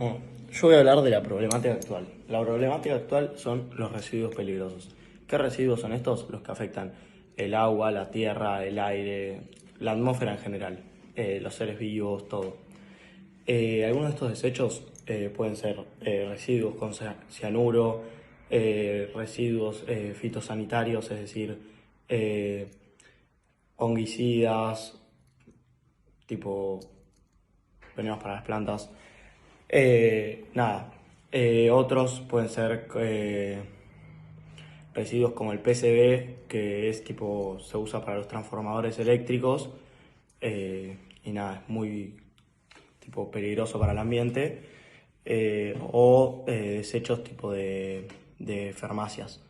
Bueno, yo voy a hablar de la problemática actual. La problemática actual son los residuos peligrosos. ¿Qué residuos son estos? Los que afectan el agua, la tierra, el aire, la atmósfera en general, los seres vivos, todo. Algunos de estos desechos pueden ser residuos con cianuro, residuos fitosanitarios, es decir, eh, fungicidas, tipo venenos para las plantas. Otros pueden ser residuos como el PCB, que es tipo, se usa para los transformadores eléctricos, es muy tipo peligroso para el ambiente, desechos tipo de farmacias.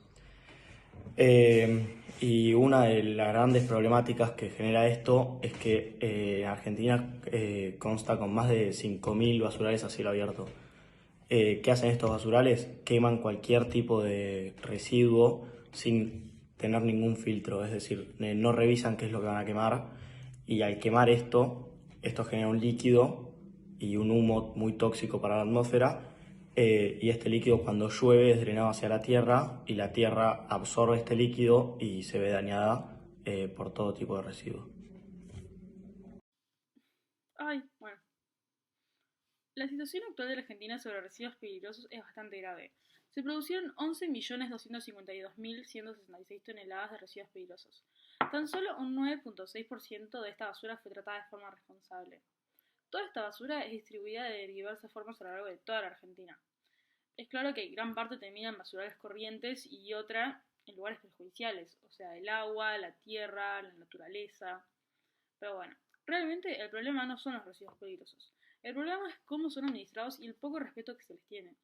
Y una de las grandes problemáticas que genera esto es que Argentina consta con más de 5.000 basurales a cielo abierto. ¿Qué hacen estos basurales? Queman cualquier tipo de residuo sin tener ningún filtro, es decir, no revisan qué es lo que van a quemar, y al quemar esto genera un líquido y un humo muy tóxico para la atmósfera, y este líquido cuando llueve es drenado hacia la tierra y la tierra absorbe este líquido y se ve dañada por todo tipo de residuos. Ay, bueno. La situación actual de la Argentina sobre residuos peligrosos es bastante grave. Se produjeron 11.252.166 toneladas de residuos peligrosos. Tan solo un 9.6% de esta basura fue tratada de forma responsable. Toda esta basura es distribuida de diversas formas a lo largo de toda la Argentina. Es claro que gran parte termina en basurales corrientes y otra en lugares perjudiciales, o sea, el agua, la tierra, la naturaleza. Pero bueno, realmente el problema no son los residuos peligrosos. El problema es cómo son administrados y el poco respeto que se les tiene.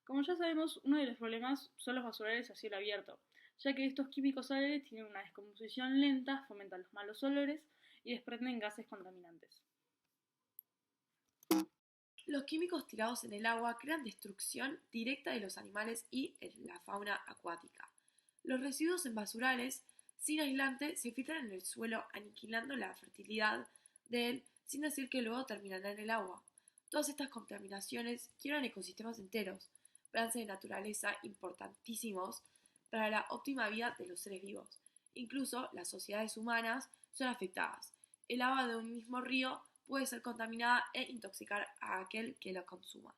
Como ya sabemos, uno de los problemas son los basurales a cielo abierto, ya que estos químicos sales tienen una descomposición lenta, fomentan los malos olores y desprenden gases contaminantes. Los químicos tirados en el agua crean destrucción directa de los animales y la fauna acuática. Los residuos en basurales, sin aislante, se filtran en el suelo aniquilando la fertilidad de él, sin decir que luego terminarán en el agua. Todas estas contaminaciones quiebran ecosistemas enteros, balances de naturaleza importantísimos para la óptima vida de los seres vivos. Incluso las sociedades humanas son afectadas. El agua de un mismo río puede ser contaminada e intoxicar a aquel que la consuma.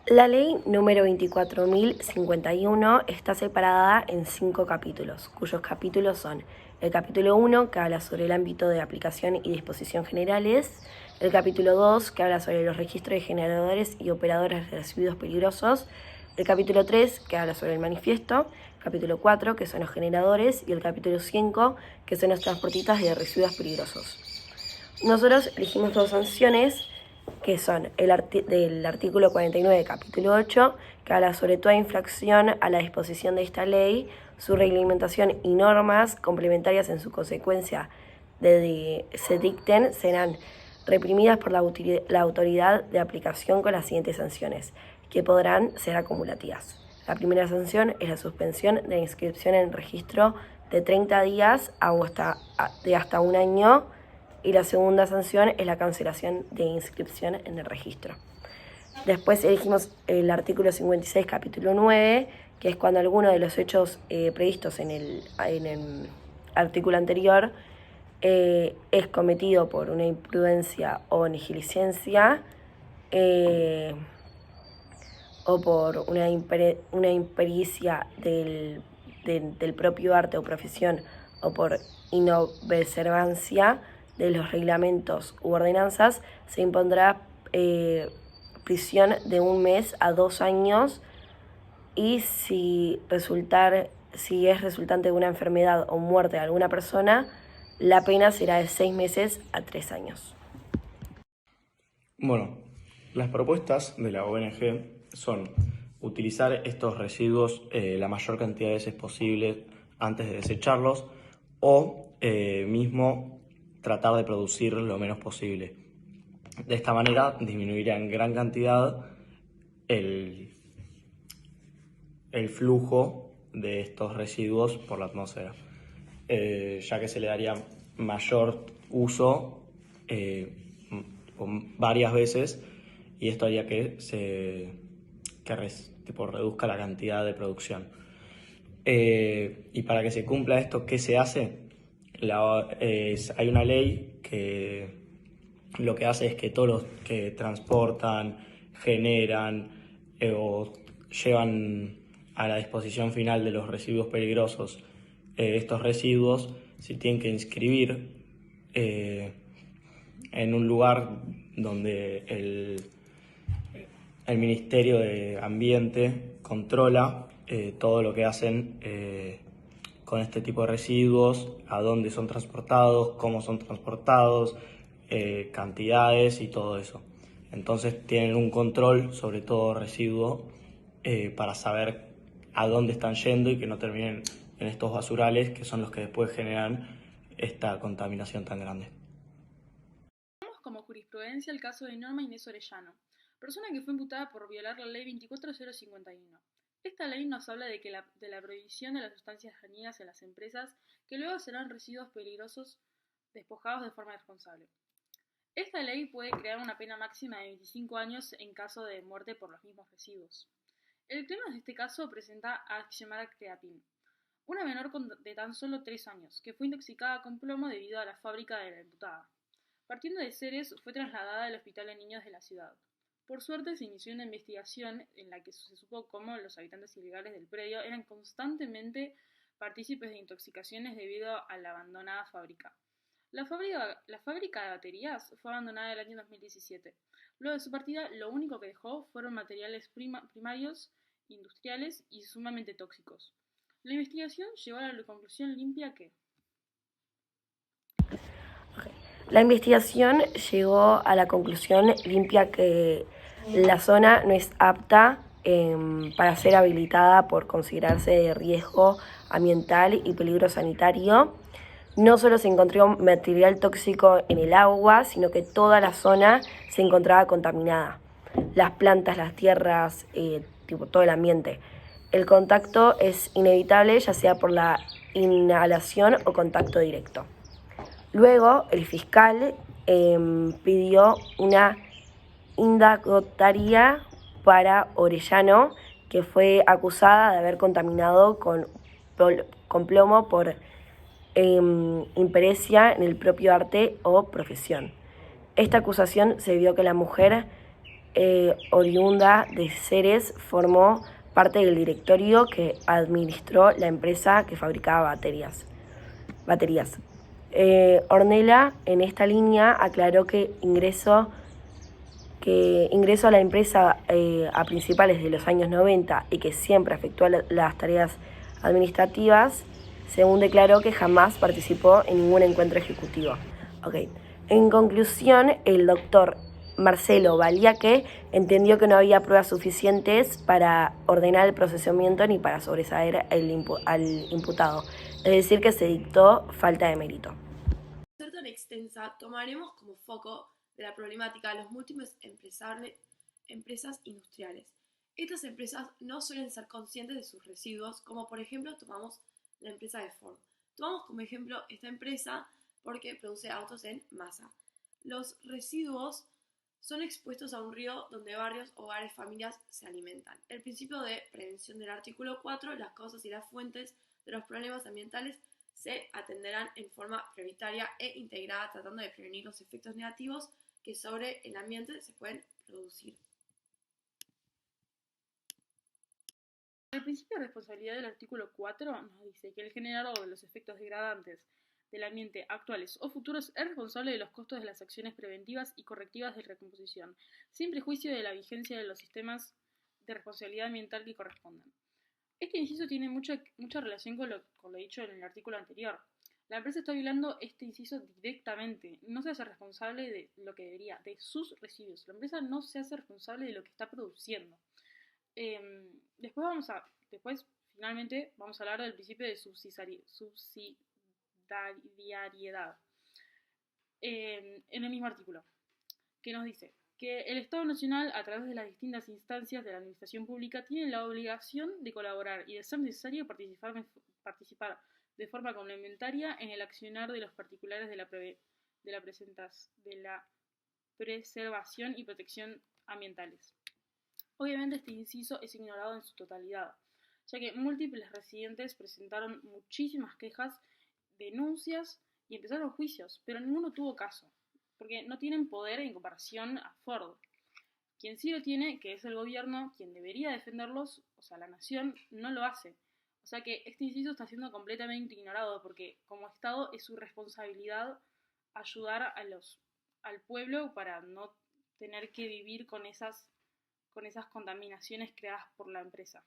La ley número 24.051 está separada en 5 capítulos, cuyos capítulos son el capítulo 1, que habla sobre el ámbito de aplicación y disposición generales, el capítulo 2, que habla sobre los registros de generadores y operadores de residuos peligrosos, el capítulo 3, que habla sobre el manifiesto, el capítulo 4, que son los generadores, y el capítulo 5, que son los transportistas de residuos peligrosos. Nosotros elegimos 2 sanciones, que son del artículo 49, capítulo 8, que habla sobre toda infracción a la disposición de esta ley, su reglamentación y normas complementarias en su consecuencia se dicten, serán reprimidas por la autoridad de aplicación con las siguientes sanciones, que podrán ser acumulativas. La primera sanción es la suspensión de la inscripción en el registro de 30 días de hasta un año, y la segunda sanción es la cancelación de inscripción en el registro. Después elegimos el artículo 56, capítulo 9, que es cuando alguno de los hechos previstos en el artículo anterior es cometido por una imprudencia o negligencia, o por una impericia del propio arte o profesión, o por inobservancia de los reglamentos u ordenanzas, se impondrá prisión de 1 mes a 2 años, y si es resultante de una enfermedad o muerte de alguna persona, la pena será de 6 meses a 3 años. Bueno, las propuestas de la ONG son utilizar estos residuos la mayor cantidad de veces posible antes de desecharlos, o mismo tratar de producir lo menos posible. De esta manera disminuirá en gran cantidad el flujo de estos residuos por la atmósfera, ya que se le daría mayor uso varias veces, y esto haría que reduzca la cantidad de producción. Y para que se cumpla esto, ¿qué se hace? Hay una ley que lo que hace es que todos los que transportan, generan o llevan a la disposición final de los residuos peligrosos, estos residuos se tienen que inscribir en un lugar donde el Ministerio de Ambiente controla todo lo que hacen con este tipo de residuos, a dónde son transportados, cómo son transportados, cantidades y todo eso. Entonces tienen un control sobre todo residuo para saber a dónde están yendo y que no terminen en estos basurales que son los que después generan esta contaminación tan grande. Tenemos como jurisprudencia el caso de Norma Inés Orellano, persona que fue imputada por violar la ley 24051. Esta ley nos habla de la prohibición de las sustancias dañinas en las empresas que luego serán residuos peligrosos despojados de forma irresponsable. Esta ley puede crear una pena máxima de 25 años en caso de muerte por los mismos residuos. El crimen de este caso presenta a Xiomara Creapin, una menor de tan solo 3 años, que fue intoxicada con plomo debido a la fábrica de la imputada. Partiendo de Ceres, fue trasladada al Hospital de Niños de la ciudad. Por suerte, se inició una investigación en la que se supo cómo los habitantes ilegales del predio eran constantemente partícipes de intoxicaciones debido a la abandonada fábrica. La fábrica de baterías fue abandonada en el año 2017. Luego de su partida, lo único que dejó fueron materiales primarios, industriales y sumamente tóxicos. La investigación llegó a la conclusión limpia que La investigación llegó a la conclusión limpia que la zona no es apta para ser habilitada por considerarse de riesgo ambiental y peligro sanitario. No solo se encontró material tóxico en el agua, sino que toda la zona se encontraba contaminada. Las plantas, las tierras, todo el ambiente. El contacto es inevitable, ya sea por la inhalación o contacto directo. Luego, el fiscal pidió una indagatoria para Orellano, que fue acusada de haber contaminado con plomo por imperecia en el propio arte o profesión. Esta acusación se vio que la mujer oriunda de Ceres formó parte del directorio que administró la empresa que fabricaba baterías. Ornella en esta línea aclaró que ingresó a la empresa a principales de los años 90 y que siempre efectuó las tareas administrativas. Según declaró, que jamás participó en ningún encuentro ejecutivo. En conclusión, el doctor Marcelo Baliaque entendió que no había pruebas suficientes para ordenar el procesamiento ni para sobreseer al imputado, es decir, que se dictó falta de mérito. Al ser tan extensa, tomaremos como foco de la problemática los múltiples empresas industriales. Estas empresas no suelen ser conscientes de sus residuos, como por ejemplo tomamos la empresa de Ford. Tomamos como ejemplo esta empresa porque produce autos en masa. Los residuos son expuestos a un río donde varios hogares, familias se alimentan. El principio de prevención del artículo 4, las causas y las fuentes de los problemas ambientales se atenderán en forma prioritaria e integrada, tratando de prevenir los efectos negativos que sobre el ambiente se pueden producir. El principio de responsabilidad del artículo 4 nos dice que el generador de los efectos degradantes del ambiente actuales o futuros es responsable de los costos de las acciones preventivas y correctivas de recomposición, sin prejuicio de la vigencia de los sistemas de responsabilidad ambiental que correspondan. Este inciso tiene mucha relación con lo dicho en el artículo anterior. La empresa está violando este inciso directamente. No se hace responsable de lo que debería, de sus residuos. La empresa no se hace responsable de lo que está produciendo. Después, finalmente, vamos a hablar del principio de subsidiariedad en el mismo artículo, que nos dice que el Estado Nacional, a través de las distintas instancias de la administración pública, tiene la obligación de colaborar y, de ser necesario, participar de forma complementaria en el accionar de los particulares de la preservación y protección ambientales. Obviamente este inciso es ignorado en su totalidad, ya que múltiples residentes presentaron muchísimas quejas, denuncias y empezaron juicios, pero ninguno tuvo caso, porque no tienen poder en comparación a Ford. Quien sí lo tiene, que es el gobierno, quien debería defenderlos, o sea, la nación, no lo hace. O sea que este inciso está siendo completamente ignorado, porque como Estado es su responsabilidad ayudar al pueblo para no tener que vivir con esas contaminaciones creadas por la empresa.